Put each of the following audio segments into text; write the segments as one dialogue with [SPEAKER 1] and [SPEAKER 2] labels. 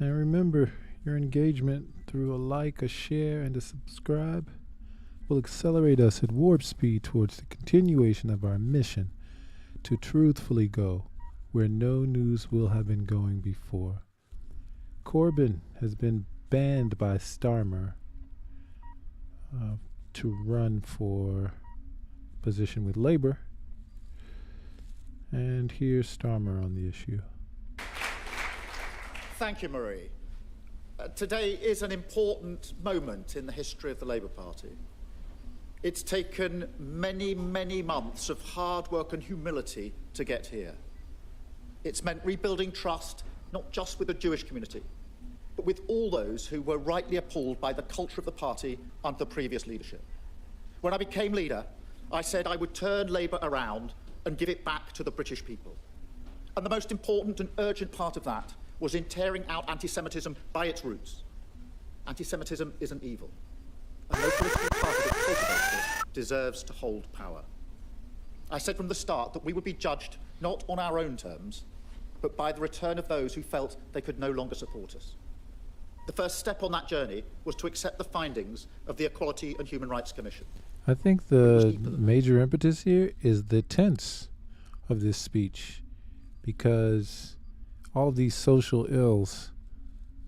[SPEAKER 1] And remember, your engagement through a like, a share, and a subscribe will accelerate us at warp speed towards the continuation of our mission to truthfully go where no news will have been going before. Corbyn has been banned by Starmer to run for position with Labour. And here's Starmer on the issue.
[SPEAKER 2] Thank you, Marie. Today is an important moment in the history of the Labour Party. It's taken many, many months of hard work and humility to get here. It's meant rebuilding trust, not just with the Jewish community, but with all those who were rightly appalled by the culture of the party under the previous leadership. When I became leader, I said I would turn Labour around and give it back to the British people. And the most important and urgent part of that was in tearing out anti-Semitism by its roots. Anti-Semitism isn't evil. And no political party that cultivates it deserves to hold power. I said from the start that we would be judged not on our own terms, but by the return of those who felt they could no longer support us. The first step on that journey was to accept the findings of the Equality and Human Rights Commission.
[SPEAKER 1] I think the major impetus here is the tense of this speech, because all of these social ills,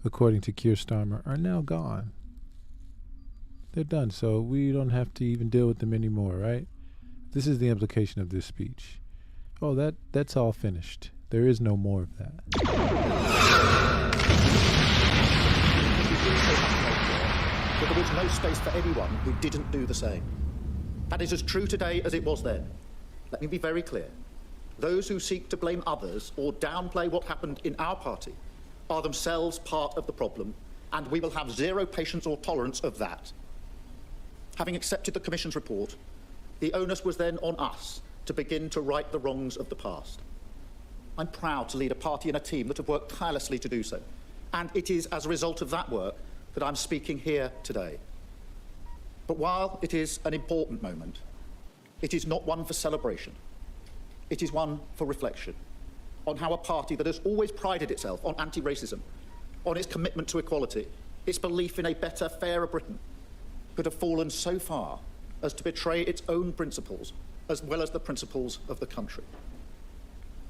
[SPEAKER 1] according to Keir Starmer, are now gone. They're done, so we don't have to even deal with them anymore, right? This is the implication of this speech. Oh, that's all finished. There is no more of that.
[SPEAKER 2] But there was no space for anyone who didn't do the same. That is as true today as it was then. Let me be very clear. Those who seek to blame others or downplay what happened in our party are themselves part of the problem, and we will have zero patience or tolerance of that. Having accepted the Commission's report, the onus was then on us to begin to right the wrongs of the past. I'm proud to lead a party and a team that have worked tirelessly to do so, and it is as a result of that work that I'm speaking here today. But while it is an important moment, it is not one for celebration. It is one for reflection on how a party that has always prided itself on anti-racism, on its commitment to equality, its belief in a better, fairer Britain, could have fallen so far as to betray its own principles as well as the principles of the country.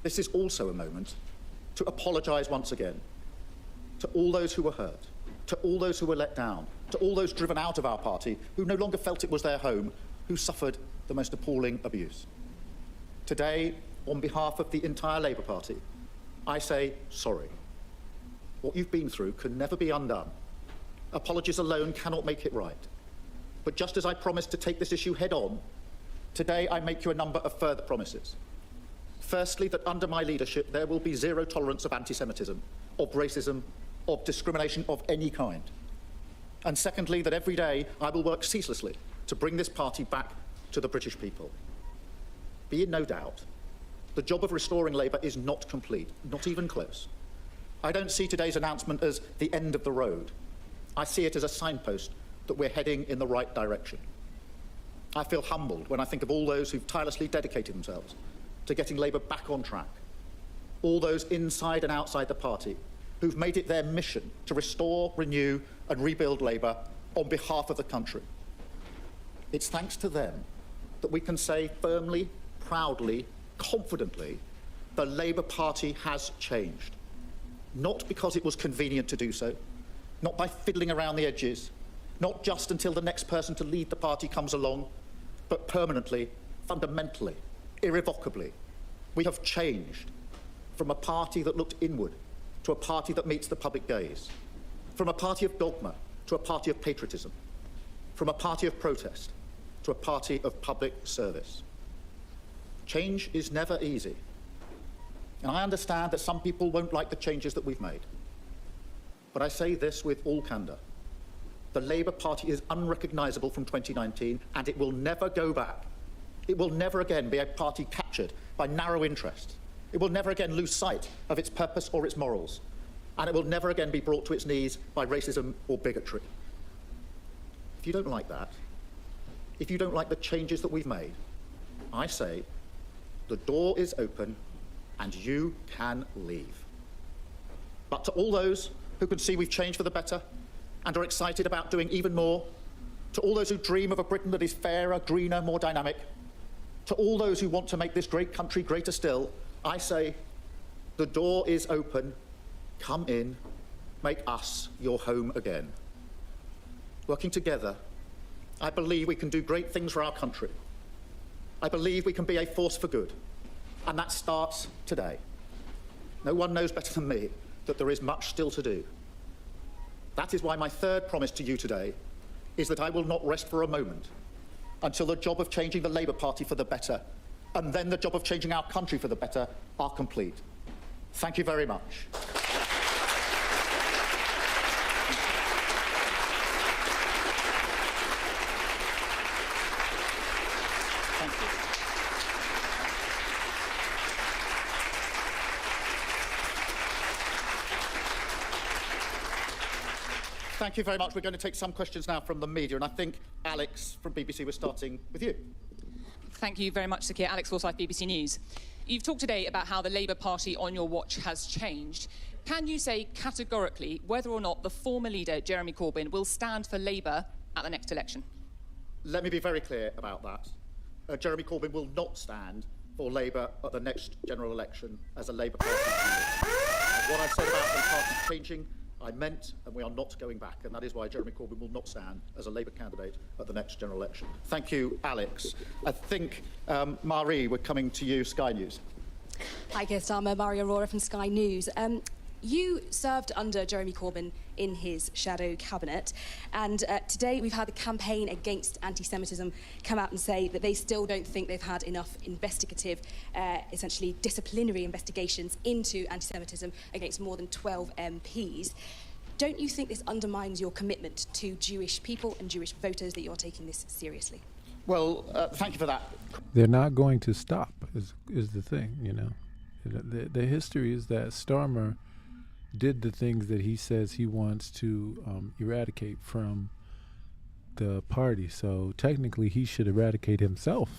[SPEAKER 2] This is also a moment to apologise once again to all those who were hurt, to all those who were let down, to all those driven out of our party who no longer felt it was their home, who suffered the most appalling abuse. Today, on behalf of the entire Labour Party, I say sorry. What you've been through can never be undone. Apologies alone cannot make it right. But just as I promised to take this issue head on, today I make you a number of further promises. Firstly, that under my leadership there will be zero tolerance of anti-Semitism, of racism, of discrimination of any kind. And secondly, that every day I will work ceaselessly to bring this party back to the British people. Be in no doubt, the job of restoring Labour is not complete, not even close. I don't see today's announcement as the end of the road. I see it as a signpost that we're heading in the right direction. I feel humbled when I think of all those who've tirelessly dedicated themselves to getting Labour back on track, all those inside and outside the party who've made it their mission to restore, renew and rebuild Labour on behalf of the country. It's thanks to them that we can say firmly, proudly, confidently, the Labour Party has changed. Not because it was convenient to do so, not by fiddling around the edges, not just until the next person to lead the party comes along, but permanently, fundamentally, irrevocably. We have changed from a party that looked inward to a party that meets the public gaze, from a party of dogma to a party of patriotism, from a party of protest to a party of public service. Change is never easy. And I understand that some people won't like the changes that we've made. But I say this with all candour. The Labour Party is unrecognisable from 2019, and it will never go back. It will never again be a party captured by narrow interests. It will never again lose sight of its purpose or its morals. And it will never again be brought to its knees by racism or bigotry. If you don't like that, if you don't like the changes that we've made, I say the door is open and you can leave. But to all those who can see we've changed for the better and are excited about doing even more, to all those who dream of a Britain that is fairer, greener, more dynamic, to all those who want to make this great country greater still, I say, the door is open. Come in. Make us your home again. Working together, I believe we can do great things for our country. I believe we can be a force for good. And that starts today. No one knows better than me that there is much still to do. That is why my third promise to you today is that I will not rest for a moment until the job of changing the Labour Party for the better and then the job of changing our country for the better are complete. Thank you very much. Thank you. Thank you very much. We're going to take some questions now from the media, and I think, Alex from BBC, we're starting with you.
[SPEAKER 3] Thank you very much, Sir Keir. Alex Forsyth, BBC News. You've talked today about how the Labour Party on your watch has changed. Can you say categorically whether or not the former leader, Jeremy Corbyn, will stand for Labour at the next election?
[SPEAKER 2] Let me be very clear about that. Jeremy Corbyn will not stand for Labour at the next general election as a Labour Party candidate. What I said about the party changing, I meant, and we are not going back, and that is why Jeremy Corbyn will not stand as a Labour candidate at the next general election. Thank you, Alex. I think, Marie, we're coming to you, Sky News.
[SPEAKER 4] Hi, Keir Starmer, Maria Aurora from Sky News. You served under Jeremy Corbyn in his shadow cabinet, and today we've had the campaign against anti-Semitism come out and say that they still don't think they've had enough investigative, essentially disciplinary investigations into anti-Semitism against more than 12 MPs. Don't you think this undermines your commitment to Jewish people and Jewish voters, that you're taking this seriously?
[SPEAKER 2] Well, thank you for that.
[SPEAKER 1] They're not going to stop, is the thing, you know. The history is that Starmer did the things that he says he wants to eradicate from the party. So technically, he should eradicate himself.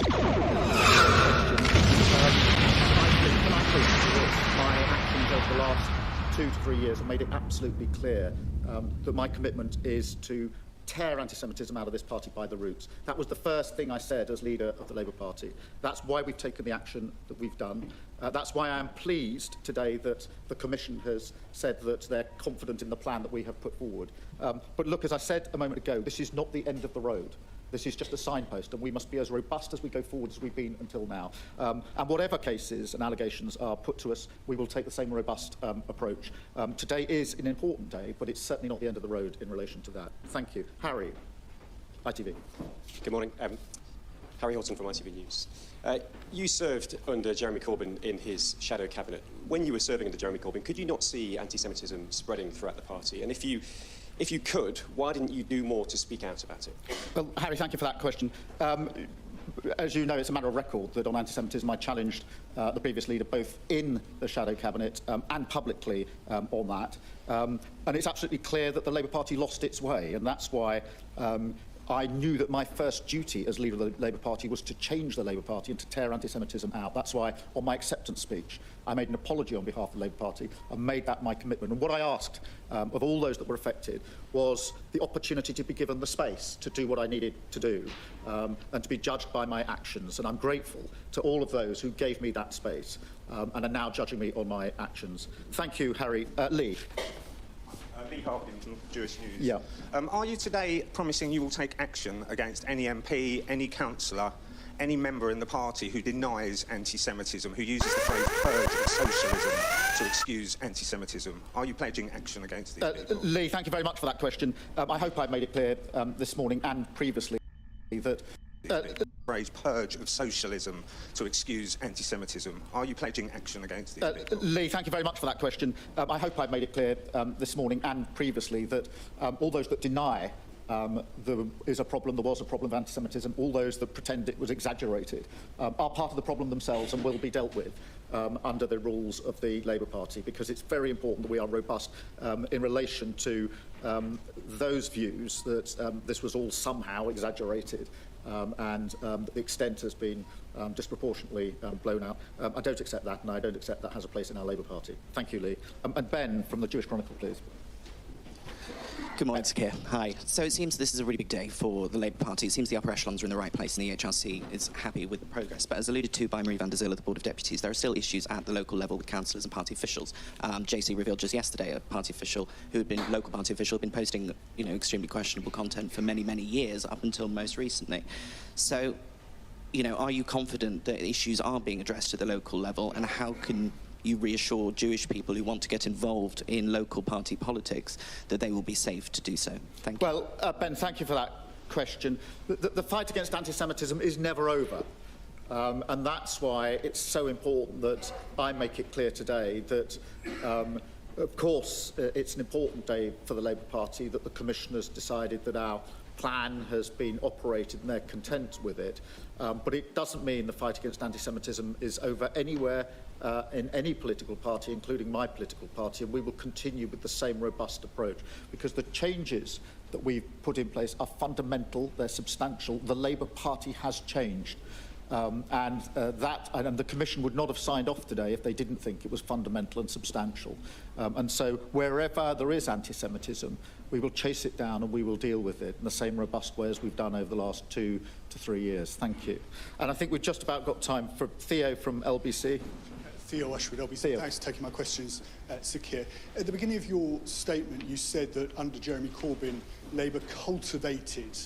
[SPEAKER 2] My actions over the last 2 to 3 years have made it absolutely clear that my commitment is to tear anti-Semitism out of this party by the roots. That was the first thing I said as leader of the Labour Party. That's why we've taken the action that we've done. That's why I am pleased today that the Commission has said that they're confident in the plan that we have put forward. But look, as I said a moment ago, this is not the end of the road. This is just a signpost, and we must be as robust as we go forward as we've been until now. And whatever cases and allegations are put to us, we will take the same robust approach. Today is an important day, but it's certainly not the end of the road in relation to that. Thank you. Harry, ITV.
[SPEAKER 5] Good morning. Harry Horton from ITV News. You served under Jeremy Corbyn in his shadow cabinet. When you were serving under Jeremy Corbyn, could you not see anti-Semitism spreading throughout the party? And if you could, why didn't you do more to speak out about it?
[SPEAKER 2] Well, Harry, thank you for that question. As you know, it's a matter of record that on anti-Semitism I challenged the previous leader both in the shadow cabinet and publicly on that. And it's absolutely clear that the Labour Party lost its way, and that's why I knew that my first duty as leader of the Labour Party was to change the Labour Party and to tear anti-Semitism out. That's why, on my acceptance speech, I made an apology on behalf of the Labour Party and made that my commitment. And what I asked of all those that were affected was the opportunity to be given the space to do what I needed to do and to be judged by my actions. And I'm grateful to all of those who gave me that space and are now judging me on my actions. Thank you, Harry. Lee.
[SPEAKER 6] Lee Harkin from Jewish News.
[SPEAKER 2] Yeah.
[SPEAKER 6] Are you today promising you will take action against any MP, any councillor, any member in the party who denies anti-Semitism, who uses the phrase purge of socialism to excuse anti-Semitism? Are you pledging action against these people?
[SPEAKER 2] Lee, thank you very much for that question. I hope I've made it clear this morning and previously that
[SPEAKER 6] the phrase purge of socialism to excuse anti-Semitism. Are you pledging action against these people?
[SPEAKER 2] Lee, thank you very much for that question. I hope I've made it clear this morning and previously that all those that deny there was a problem of anti-Semitism, all those that pretend it was exaggerated, are part of the problem themselves and will be dealt with under the rules of the Labour Party, because it's very important that we are robust in relation to those views that this was all somehow exaggerated. and the extent has been disproportionately blown out. I don't accept that, and I don't accept that has a place in our Labour Party. Thank you, Lee. And Ben from the Jewish Chronicle, please.
[SPEAKER 7] Good morning, Sir Keir. Hi. So it seems this is a really big day for the Labour Party. It seems the upper echelons are in the right place and the HRC is happy with the progress. But as alluded to by Marie van der Zyl at the Board of Deputies, there are still issues at the local level with councillors and party officials. JC revealed just yesterday a party official local party official, who had been posting, extremely questionable content for many, many years up until most recently. So, are you confident that issues are being addressed at the local level, and how can you reassure Jewish people who want to get involved in local party politics that they will be safe to do so? Thank you.
[SPEAKER 2] Well, Ben, thank you for that question. The fight against anti-Semitism is never over. And that's why it's so important that I make it clear today that, of course, it's an important day for the Labour Party that the Commissioners decided that our plan has been operated and they're content with it. But it doesn't mean the fight against anti-Semitism is over anywhere in any political party, including my political party, and we will continue with the same robust approach, because the changes that we've put in place are fundamental, they're substantial. The Labour Party has changed. And the Commission would not have signed off today if they didn't think it was fundamental and substantial. And so wherever there is anti-Semitism, we will chase it down and we will deal with it in the same robust way as we've done over the last 2 to 3 years. Thank you. And I think we've just about got time for Theo from LBC.
[SPEAKER 8] Theo Ashwood, LBC. Thanks for taking my questions, Sir Keir. At the beginning of your statement, you said that under Jeremy Corbyn, Labour cultivated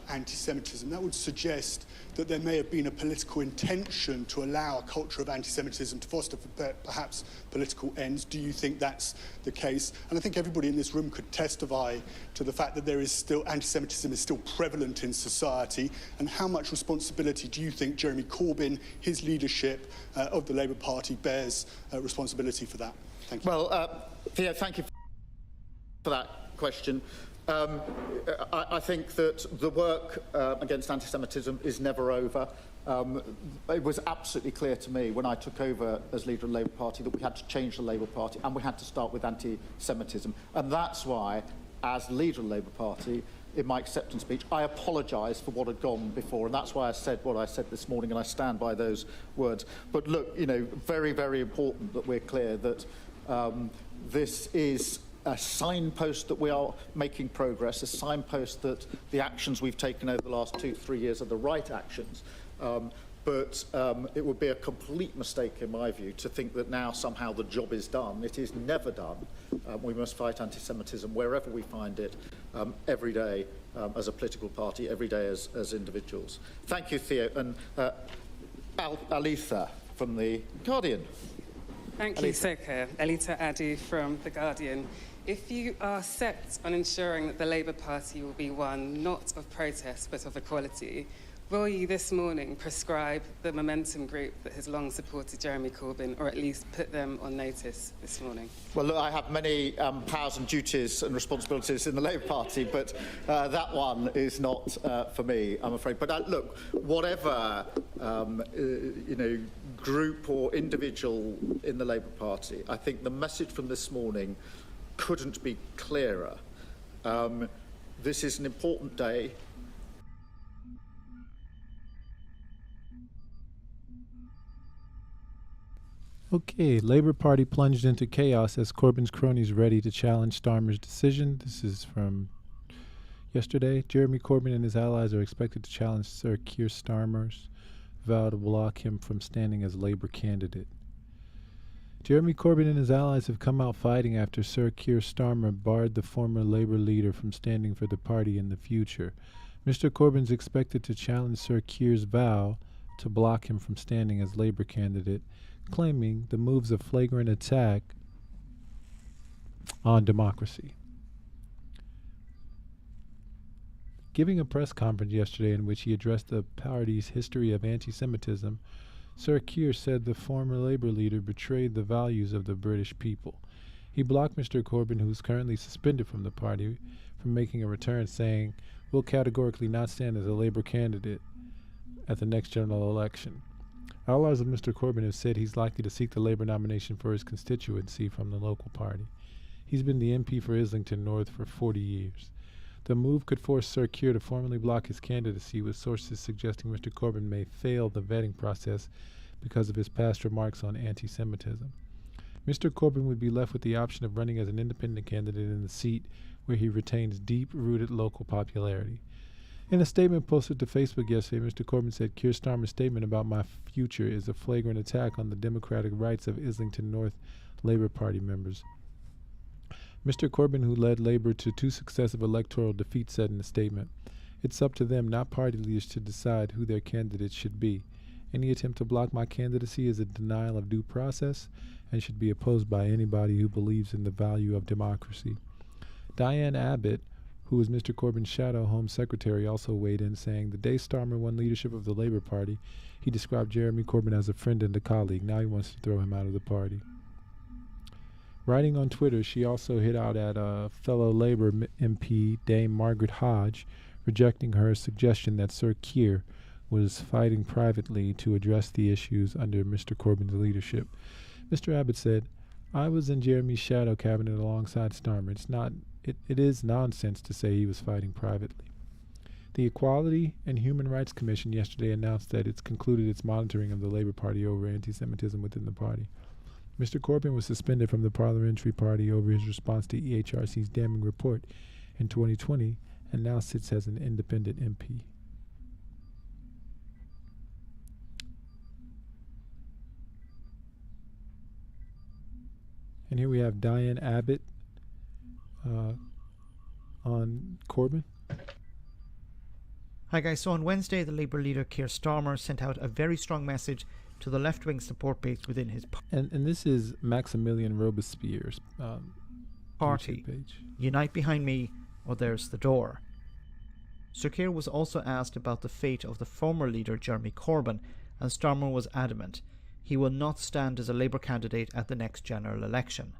[SPEAKER 8] anti-Semitism. That would suggest that there may have been a political intention to allow a culture of anti-Semitism to foster for perhaps political ends. Do you think that's the case? And I think everybody in this room could testify to the fact that there is still anti-Semitism is still prevalent in society. And how much responsibility do you think Jeremy Corbyn, his leadership of the Labour Party, bears responsibility for that? Thank you.
[SPEAKER 2] Well, Theo, thank you for that question. I think that the work against anti-Semitism is never over. It was absolutely clear to me when I took over as leader of the Labour Party that we had to change the Labour Party and we had to start with anti-Semitism. And that's why, as leader of the Labour Party, in my acceptance speech, I apologised for what had gone before. And that's why I said what I said this morning, and I stand by those words. But look, very, very important that we're clear that this is a signpost that we are making progress, a signpost that the actions we've taken over the last 2 to 3 years are the right actions. But it would be a complete mistake, in my view, to think that now somehow the job is done. It is never done. We must fight anti-Semitism wherever we find it, every day as a political party, every day as individuals. Thank you, Theo. And Alitha from The Guardian.
[SPEAKER 9] Thank you, Sir Keir. Alita Addy from The Guardian. If you are set on ensuring that the Labour Party will be one not of protest but of equality, will you this morning prescribe the Momentum Group that has long supported Jeremy Corbyn, or at least put them on notice this morning?
[SPEAKER 2] Well, look, I have many powers and duties and responsibilities in the Labour Party, but that one is not for me, I'm afraid. But look, whatever group or individual in the Labour Party, I think the message from this morning couldn't be clearer. This is an important day.
[SPEAKER 1] Okay, Labour Party plunged into chaos as Corbyn's cronies ready to challenge Starmer's decision. This is from yesterday. Jeremy Corbyn and his allies are expected to challenge Sir Keir Starmer's vow to block him from standing as Labour candidate. Jeremy Corbyn and his allies have come out fighting after Sir Keir Starmer barred the former Labour leader from standing for the party in the future. Mr. Corbyn's expected to challenge Sir Keir's vow to block him from standing as Labour candidate, claiming the move's a flagrant attack on democracy. Giving a press conference yesterday in which he addressed the party's history of anti-Semitism, Sir Keir said the former Labour leader betrayed the values of the British people. He blocked Mr. Corbyn, who is currently suspended from the party, from making a return, saying, "Will categorically not stand as a Labour candidate at the next general election." Allies of Mr. Corbyn have said he's likely to seek the Labour nomination for his constituency from the local party. He's been the MP for Islington North for 40 years. The move could force Sir Keir to formally block his candidacy, with sources suggesting Mr. Corbyn may fail the vetting process because of his past remarks on anti-Semitism. Mr. Corbyn would be left with the option of running as an independent candidate in the seat where he retains deep-rooted local popularity. In a statement posted to Facebook yesterday, Mr. Corbyn said Keir Starmer's statement about my future is a flagrant attack on the democratic rights of Islington North Labour Party members. Mr. Corbyn, who led Labour to 2 successive electoral defeats, said in a statement, "It's up to them, not party leaders, to decide who their candidates should be. Any attempt to block my candidacy is a denial of due process and should be opposed by anybody who believes in the value of democracy." Diane Abbott, who was Mr. Corbyn's shadow Home Secretary, also weighed in, saying, "The day Starmer won leadership of the Labour Party, he described Jeremy Corbyn as a friend and a colleague. Now he wants to throw him out of the party." Writing on Twitter, she also hit out at fellow Labour MP Dame Margaret Hodge, rejecting her suggestion that Sir Keir was fighting privately to address the issues under Mr. Corbyn's leadership. Mr. Abbott said, "I was in Jeremy's shadow cabinet alongside Starmer. It is nonsense to say he was fighting privately." The Equality and Human Rights Commission yesterday announced that it's concluded its monitoring of the Labour Party over anti-Semitism within the party. Mr. Corbyn was suspended from the parliamentary party over his response to EHRC's damning report in 2020 and now sits as an independent MP. And here we have Diane Abbott on Corbyn.
[SPEAKER 10] Hi guys, so on Wednesday the Labour leader Keir Starmer sent out a very strong message to the left-wing support base within his
[SPEAKER 1] and this is Maximilian Robespierre's
[SPEAKER 10] party.
[SPEAKER 1] Page.
[SPEAKER 10] "Unite behind me or there's the door." Sir Keir was also asked about the fate of the former leader Jeremy Corbyn, and Starmer was adamant he will not stand as a Labour candidate at the next general election.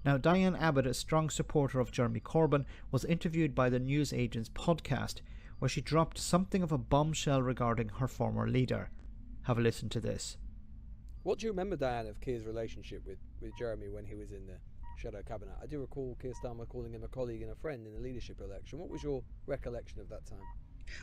[SPEAKER 10] Now, Diane Abbott, a strong supporter of Jeremy Corbyn, was interviewed by the newsagent's podcast, where she dropped something of a bombshell regarding her former leader. Have a listen to this.
[SPEAKER 11] What do you remember, Diane, of Keir's relationship with Jeremy when he was in the shadow cabinet? I do recall Keir Starmer calling him a colleague and a friend in the leadership election. What was your recollection of that time?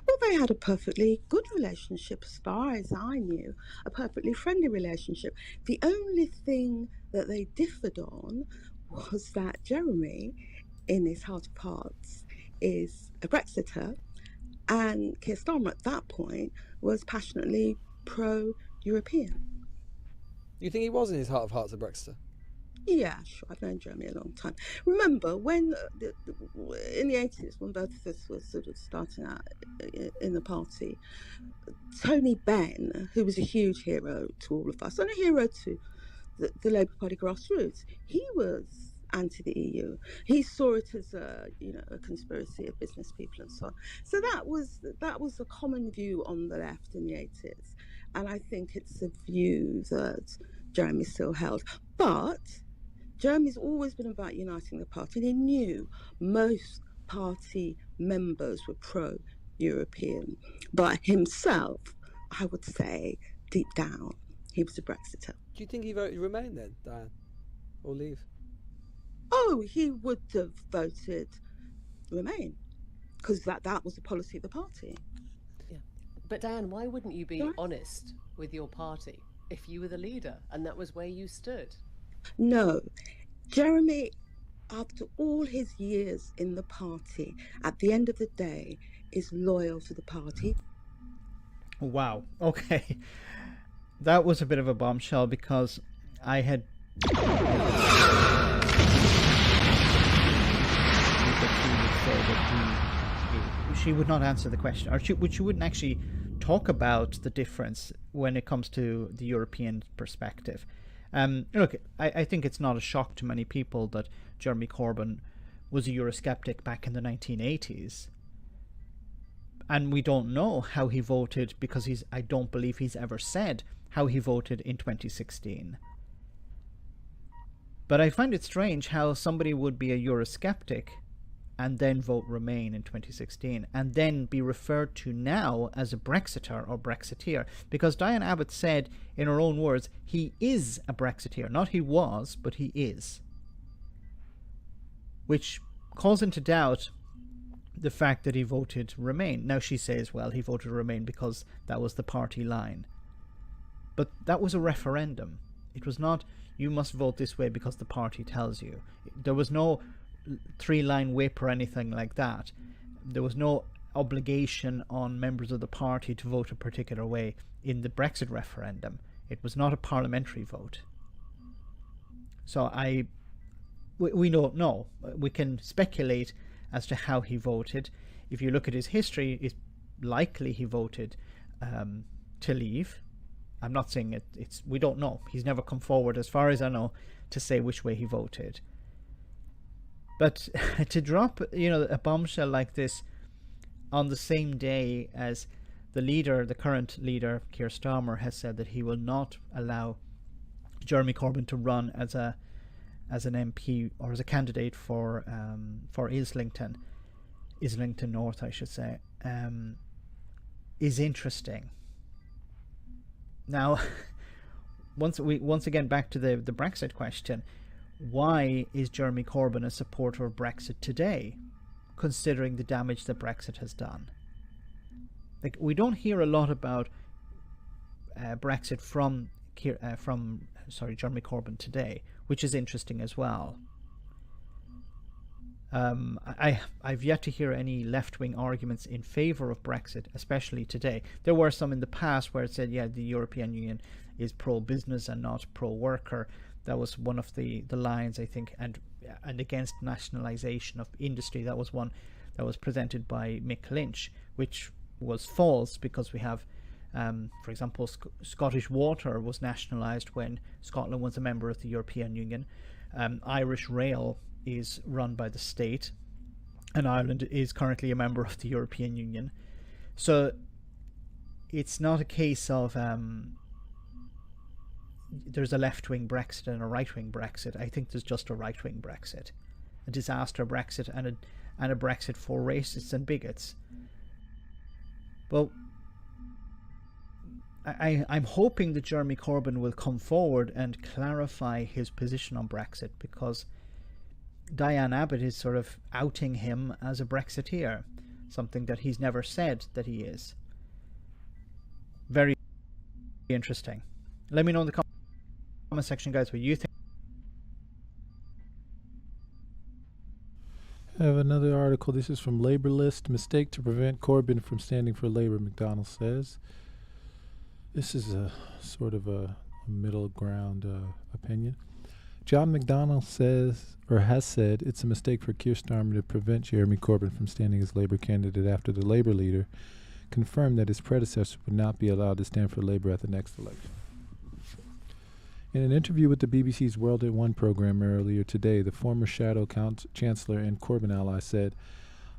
[SPEAKER 12] Well, they had a perfectly good relationship as far as I knew, a perfectly friendly relationship. The only thing that they differed on was that Jeremy, in his heart of hearts, is a Brexiter, and Keir Starmer at that point was passionately pro-European.
[SPEAKER 11] You think he was in his heart of hearts a Brexiter?
[SPEAKER 12] Yeah, sure. I've known Jeremy a long time. Remember when, in the 80s, when both of us were sort of starting out in the party, Tony Benn, who was a huge hero to all of us, and a hero to the Labour Party grassroots, he was anti the EU. He saw it as a conspiracy of business people and so on. So that was a common view on the left in the 80s, and I think it's a view that Jeremy still held. But Jeremy's always been about uniting the party, and he knew most party members were pro-European. But himself, I would say, deep down, he was a Brexiter.
[SPEAKER 11] Do you think he voted Remain then, Diane? Or leave?
[SPEAKER 12] Oh, he would have voted Remain, because that was the policy of the party.
[SPEAKER 13] Yeah. But Diane, why wouldn't you be honest with your party if you were the leader and that was where you stood?
[SPEAKER 12] No. Jeremy, after all his years in the party, at the end of the day, is loyal to the party.
[SPEAKER 10] Wow. Okay. That was a bit of a bombshell, because I had she would not answer the question, or she wouldn't actually talk about the difference when it comes to the European perspective. Look, I think it's not a shock to many people that Jeremy Corbyn was a Eurosceptic back in the 1980s. And we don't know how he voted, because I don't believe he's ever said how he voted in 2016. But I find it strange how somebody would be a Eurosceptic and then vote Remain in 2016, and then be referred to now as a Brexiter or Brexiteer. Because Diane Abbott said, in her own words, he is a Brexiteer. Not he was, but he is. Which calls into doubt the fact that he voted Remain. Now she says, well, he voted Remain because that was the party line. But that was a referendum. It was not, you must vote this way because the party tells you. There was no 3-line whip or anything like that. There was no obligation on members of the party to vote a particular way in the Brexit referendum. It was not a parliamentary vote. So we don't know. We can speculate as to how he voted. If you look at his history, it's likely he voted to leave. I'm not saying we don't know. He's never come forward, as far as I know, to say which way he voted. But to drop, a bombshell like this on the same day as the current leader, Keir Starmer, has said that he will not allow Jeremy Corbyn to run as an MP or as a candidate for Islington North, I should say, is interesting. Now, once again back to the Brexit question, why is Jeremy Corbyn a supporter of Brexit today, considering the damage that Brexit has done? Like, we don't hear a lot about Brexit from Jeremy Corbyn today, which is interesting as well. I've yet to hear any left-wing arguments in favour of Brexit, especially today. There were some in the past where it said, yeah, the European Union is pro-business and not pro-worker. That was one of the lines, I think, and against nationalisation of industry. That was one that was presented by Mick Lynch, which was false, because we have, for example, Scottish Water was nationalised when Scotland was a member of the European Union. Irish Rail is run by the state, and Ireland is currently a member of the European Union. So it's not a case of there's a left-wing Brexit and a right-wing Brexit. I think there's just a right-wing Brexit, a disaster Brexit, and a Brexit for racists and bigots. Well, I'm hoping that Jeremy Corbyn will come forward and clarify his position on Brexit, because Diane Abbott is sort of outing him as a Brexiteer, something that he's never said that he is. Very interesting. Let me know in the comment section, guys, what you think.
[SPEAKER 1] I have another article. This is from Labour List. Mistake to prevent Corbyn from standing for Labour, McDonnell says. This is a sort of a middle ground opinion. John McDonnell has said it's a mistake for Keir Starmer to prevent Jeremy Corbyn from standing as Labour candidate after the Labour leader confirmed that his predecessor would not be allowed to stand for Labour at the next election. In an interview with the BBC's World at One program earlier today, the former Shadow Chancellor and Corbyn ally said,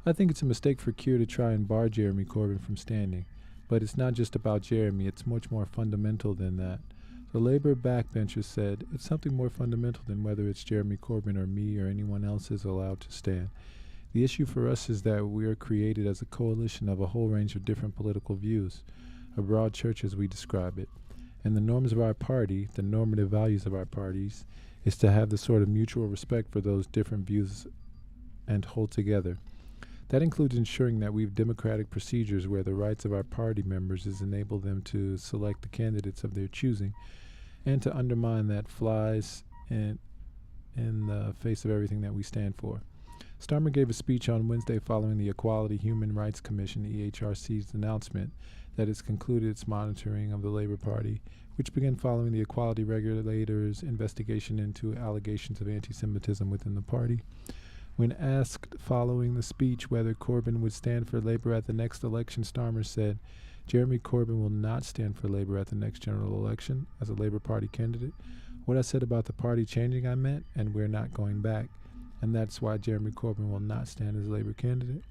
[SPEAKER 1] "I think it's a mistake for Keir to try and bar Jeremy Corbyn from standing. But it's not just about Jeremy, it's much more fundamental than that." The Labour backbenchers said, "It's something more fundamental than whether it's Jeremy Corbyn or me or anyone else is allowed to stand. The issue for us is that we are created as a coalition of a whole range of different political views, a broad church as we describe it. And the norms of our party, the normative values of our parties, is to have the sort of mutual respect for those different views and hold together. That includes ensuring that we have democratic procedures where the rights of our party members is enable them to select the candidates of their choosing, and to undermine that flies in the face of everything that we stand for." Starmer gave a speech on Wednesday following the Equality Human Rights Commission, EHRC's announcement that it's concluded its monitoring of the Labour Party, which began following the equality regulator's investigation into allegations of anti-Semitism within the party. When asked following the speech whether Corbyn would stand for Labour at the next election, Starmer said, "Jeremy Corbyn will not stand for Labour at the next general election as a Labour Party candidate. What I said about the party changing, I meant, and we're not going back. And that's why Jeremy Corbyn will not stand as a Labour candidate."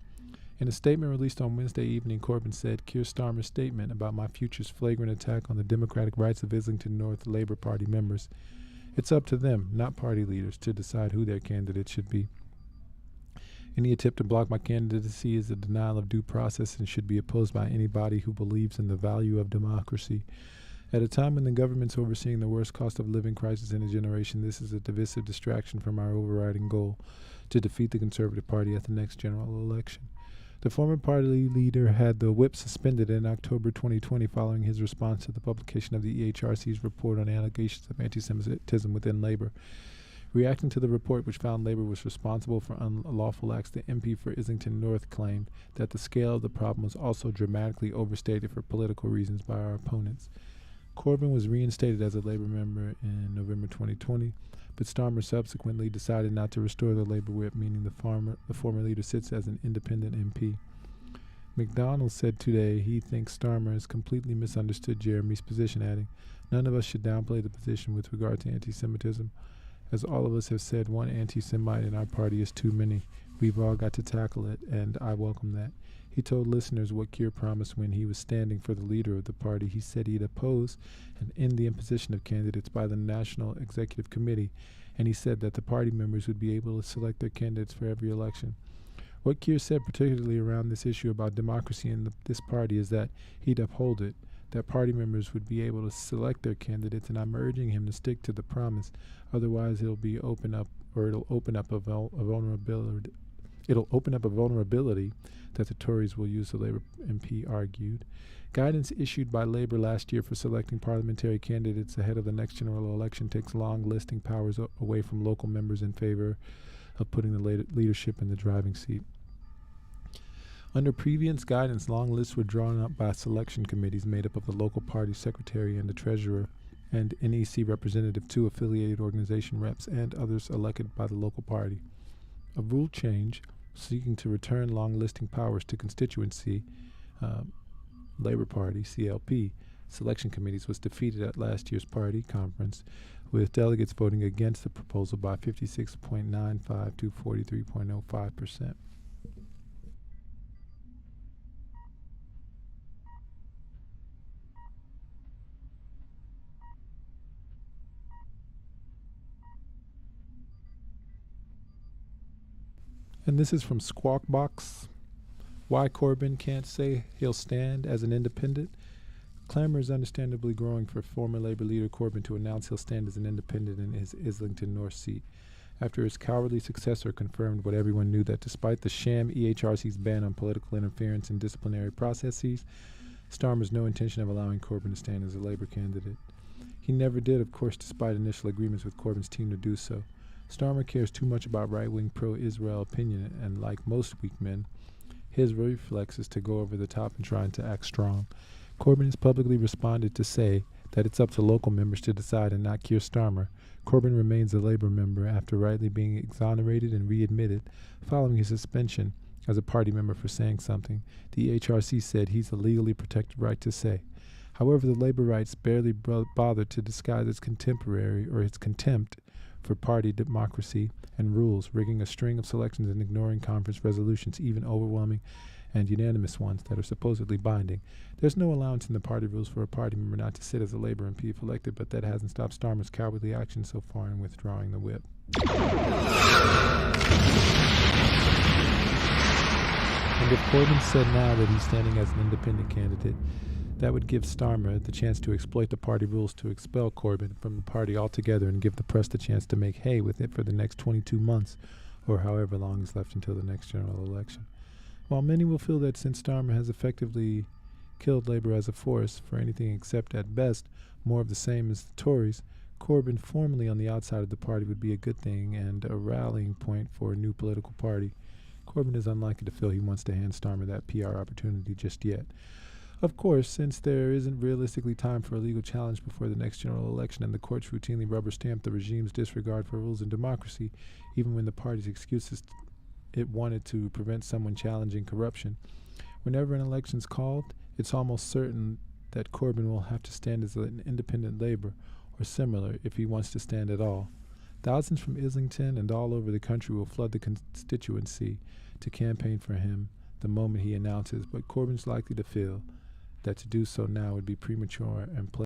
[SPEAKER 1] In a statement released on Wednesday evening, Corbyn said, "Keir Starmer's statement about my future's flagrant attack on the democratic rights of Islington North Labour Party members. It's up to them, not party leaders, to decide who their candidate should be. Any attempt to block my candidacy is a denial of due process and should be opposed by anybody who believes in the value of democracy. At a time when the government's overseeing the worst cost of living crisis in a generation, this is a divisive distraction from our overriding goal, to defeat the Conservative Party at the next general election. The former party leader had the whip suspended in October 2020 following his response to the publication of the EHRC's report on allegations of anti-Semitism within Labour. Reacting to the report, which found Labour was responsible for unlawful acts, the MP for Islington North claimed that the scale of the problem was also dramatically overstated for political reasons by our opponents. Corbyn was reinstated as a Labour member in November 2020, but Starmer subsequently decided not to restore the Labour whip, meaning the former leader sits as an independent MP. McDonnell said today he thinks Starmer has completely misunderstood Jeremy's position, adding, "None of us should downplay the position with regard to anti-Semitism. As all of us have said, one anti-Semite in our party is too many. We've all got to tackle it, and I welcome that." He told listeners what Keir promised when he was standing for the leader of the party. He said he'd oppose and end the imposition of candidates by the National Executive Committee, and he said that the party members would be able to select their candidates for every election. What Keir said, particularly around this issue about democracy in this party, is that he'd uphold it, that party members would be able to select their candidates, and I'm urging him to stick to the promise. Otherwise, it'll open up a vulnerability. It'll open up a vulnerability that the Tories will use, the Labour MP argued. Guidance issued by Labour last year for selecting parliamentary candidates ahead of the next general election takes long listing powers away from local members in favour of putting the leadership in the driving seat. Under previous guidance, long lists were drawn up by selection committees made up of the local party secretary and the treasurer, and NEC representative, 2 affiliated organization reps, and others elected by the local party. A rule change seeking to return long listing powers to constituency, Labour Party, CLP, selection committees was defeated at last year's party conference, with delegates voting against the proposal by 56.95 to 43.05%. And this is from Squawk Box. Why Corbyn can't say he'll stand as an independent? Clamour is understandably growing for former Labour leader Corbyn to announce he'll stand as an independent in his Islington North seat, after his cowardly successor confirmed what everyone knew, that despite the sham EHRC's ban on political interference in disciplinary processes, Starmer's no intention of allowing Corbyn to stand as a Labour candidate. He never did, of course, despite initial agreements with Corbyn's team to do so. Starmer cares too much about right-wing pro-Israel opinion, and like most weak men, his reflex is to go over the top and try to act strong. Corbyn has publicly responded to say that it's up to local members to decide and not Keir Starmer. Corbyn remains a Labour member after rightly being exonerated and readmitted following his suspension as a party member for saying something the HRC said he's a legally protected right to say. However, the Labour rights barely bothered to disguise its contempt for party democracy and rules, rigging a string of selections and ignoring conference resolutions, even overwhelming and unanimous ones that are supposedly binding. There's no allowance in the party rules for a party member not to sit as a Labour MP if elected, but that hasn't stopped Starmer's cowardly action so far in withdrawing the whip. And if Corbyn said now that he's standing as an independent candidate, that would give Starmer the chance to exploit the party rules to expel Corbyn from the party altogether and give the press the chance to make hay with it for the next 22 months, or however long is left until the next general election. While many will feel that since Starmer has effectively killed Labour as a force for anything except, at best, more of the same as the Tories, Corbyn formally on the outside of the party would be a good thing and a rallying point for a new political party. Corbyn is unlikely to feel he wants to hand Starmer that PR opportunity just yet. Of course, since there isn't realistically time for a legal challenge before the next general election and the courts routinely rubber stamp the regime's disregard for rules and democracy, even when the party's excuses it wanted to prevent someone challenging corruption, whenever an election's called, it's almost certain that Corbyn will have to stand as an independent Labour or similar if he wants to stand at all. Thousands from Islington and all over the country will flood the constituency to campaign for him the moment he announces, but Corbyn's likely to feel that to do so now would be premature and